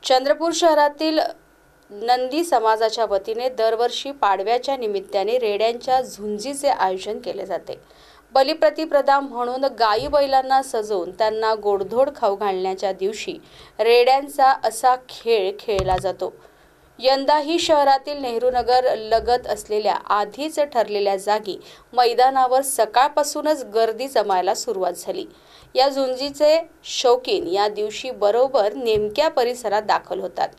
चंद्रपूर शहरातील नंदी समाजाच्या वतीने दरवर्षी पाडव्याच्या निमित्ताने रेड्यांच्या झुंजीचे आयोजन केले जाते। बलिप्रतिप्रदा म्हणून गायी बैलांना सजवून त्यांना गोडधोड खाऊ घालण्याच्या दिवशी रेड्यांचा असा खेळ खेळला जातो। यंदाही शहरातील नेहरूनगर लगत असलेल्या आधीच ठरलेल्या जागी मैदानावर सकाळपासूनच गर्दी जमायला सुरुवात झाली। या झुंजीचे शौकीन या दिवशी बरोबर नेमक्या परिसरात दाखल होतात।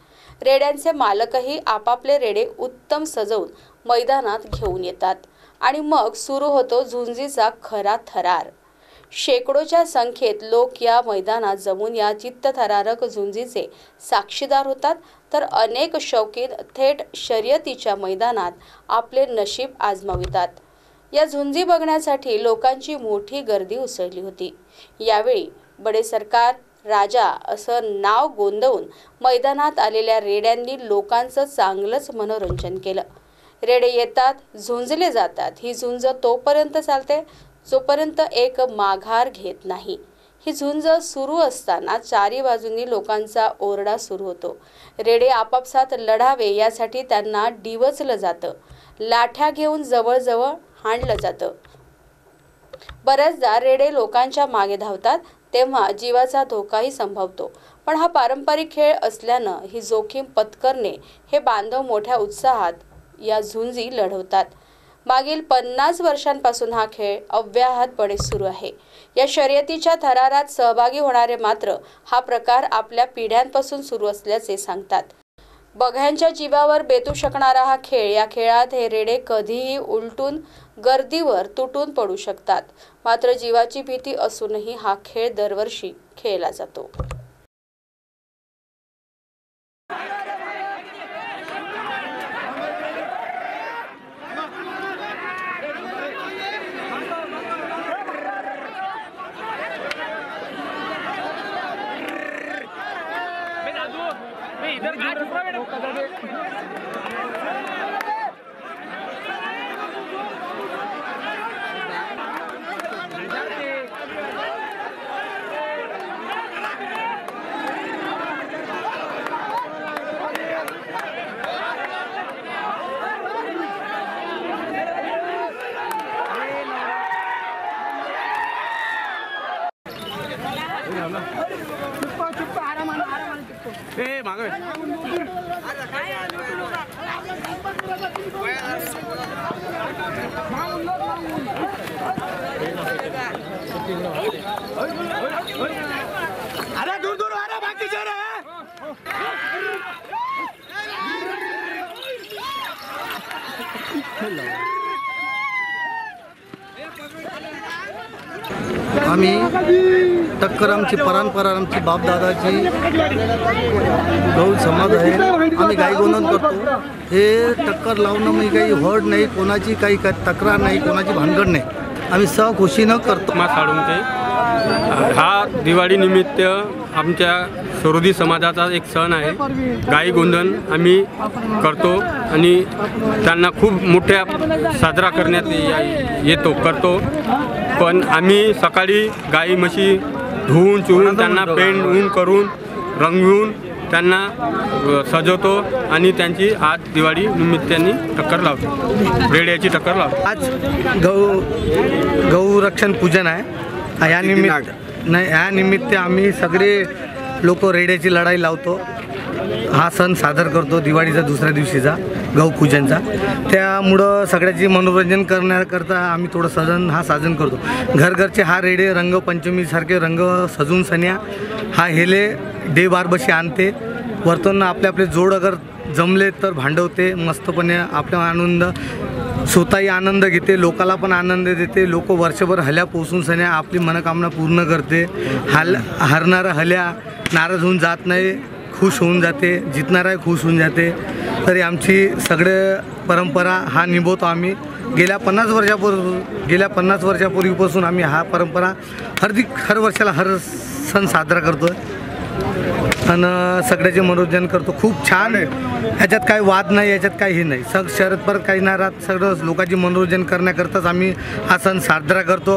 रेड्यांचे मालकही आपापले रेडे उत्तम सजवून मैदानात घेऊन येतात आणि मग सुरू होतो झुंजीचा खरा थरार। शेकडोच्या संख्येत लोक या मैदानात जमून या चित्तथरारक झुंजीचे साक्षीदार होतात, तर अनेक शौकीन थेट शर्यतीच्या मैदानात आपले नशीब आजमावितात। या झुंजी बघण्यासाठी लोकांची मोठी गर्दी उसळली होती। यावेळी बडे सरकार राजा असं नाव गोंदवून मैदानात आलेल्या रेड्यांनी लोकांचं चांगलंच मनोरंजन केलं। रेडे येतात, झुंजले जातात। ही झुंज तोपर्यंत चालते जोपर्यंत एक माघार घेत नाही। ही झुंज सुरू असताना चारी बाजूंनी लोकांचा ओरडा सुरू होतो। रेडे आपापसात लढावे यासाठी त्यांना डिवचलं जातं। लाठ्या घेऊन जवळ हाणलं जातं। बऱ्याचदा रेडे लोकांच्या मागे धावतात तेव्हा जीवाचा धोकाही संभवतो। पण हा पारंपरिक खेळ असल्यानं ही जोखीम पत्करणे हे बांधव मोठ्या उत्साहात या झुंजी लढवतात। मागील 50 वर्षांपासून हा खेळ अव्याहतपणे सुरू आहे। या शर्यतीच्या थरारात सहभागी होणारे मात्र हा प्रकार आपल्या पिढ्यांपासून सुरू असल्याचे सांगतात। बघ्यांच्या जीवावर बेतू शकणारा हा खेळ, या खेळात हे रेडे कधीही उलटून गर्दीवर तुटून पडू शकतात। मात्र जीवाची भीती असूनही हा खेळ दरवर्षी खेळला जातो। अरे दूर आ रहा बाकी जा रहा है। आम्ही टक्कर आमची परंपरा आमची बापदादाची गौड समाज आहे। आम्ही गाई गोंधन करतो। हे टक्कर लावणं म्हणजे काही हॉड नाही, कोणाची काही तक्रार नाही, कोणाची भानगड नाही। आम्ही सहखुशीनं करतो। हा दिवाळी निमित्त आमच्या सरोदी समाजाचा एक सण आहे। गाई गोंधन आम्ही करतो आणि त्यांना खूप मोठ्या साजरा करण्यात करतो। पण आम्ही सकाळी गाई म्हशी धुवून चुवून त्यांना पेंट ऊन करून रंगवून त्यांना सजवतो आणि त्यांची आज दिवाळी निमित्ताने टक्कर लावतो, रेड्याची टक्कर लावतो। आज गौ रक्षण पूजन आहे। या निमित्त आम्ही सगळे लोक रेड्याची लढाई लावतो। हा सण सादर करतो दिवाळीचा दुसऱ्या दिवशीचा गौपूजनचा। त्यामुळं सगळ्याची मनोरंजन करण्याकरता आम्ही थोडं साजन करतो। घरघरचे हा रेडे रंगपंचमीसारखे रंग सजून सन्या हा हेले डे बारबशी आणते। वरतून आपले जोड अगर जमले तर भांडवते मस्तपणे। आपला आनंद स्वतःही आनंद घेते, लोकाला पण आनंद देते। लोक वर्षभर हल्या पोचून सन्या आपली मनोकामना पूर्ण करते। हरणारा हल्या नाराज होऊन जात नाही, खुश होऊन जाते। जितणारा खुश होऊन जाते। तरी आमची सगळे परंपरा हा निभवतो आम्ही। गेल्या 50 वर्षापूर्वीपासून आम्ही हा परंपरा हर वर्षाला हर सण साजरा करतो आणि सगळ्याचे मनोरंजन करतो। खूप छान आहे, ह्याच्यात काही वाद नाही, ह्याच्यात काही हे नाही। शरद पर काही नाही राहत, सगळं लोकांचे मनोरंजन करण्याकरताच आम्ही हा सण साजरा करतो।